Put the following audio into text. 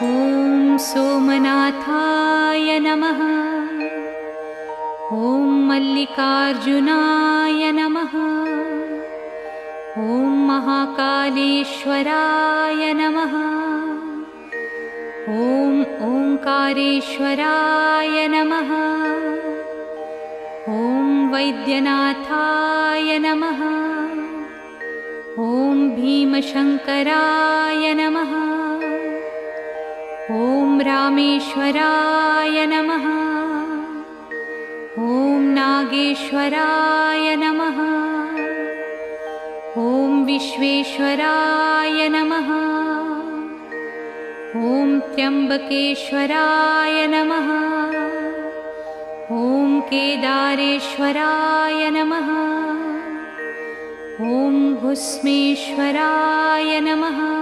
ॐ सोमनाथाय नमः। ॐ मल्लिकार्जुनाय नमः। ॐ महाकालेश्वराय नमः। ॐ ओंकारेश्वराय नमः। ॐ वैद्यनाथाय नमः। ॐ भीमशंकराय नमः। ॐ रामेश्वराय नमः। ॐ नागेश्वराय नमः। ॐ विश्वेश्वराय नमः। ॐ त्र्यंबकेश्वराय नमः। ॐ केदारेश्वराय नमः। ॐ भुस्मेश्वराय नमः।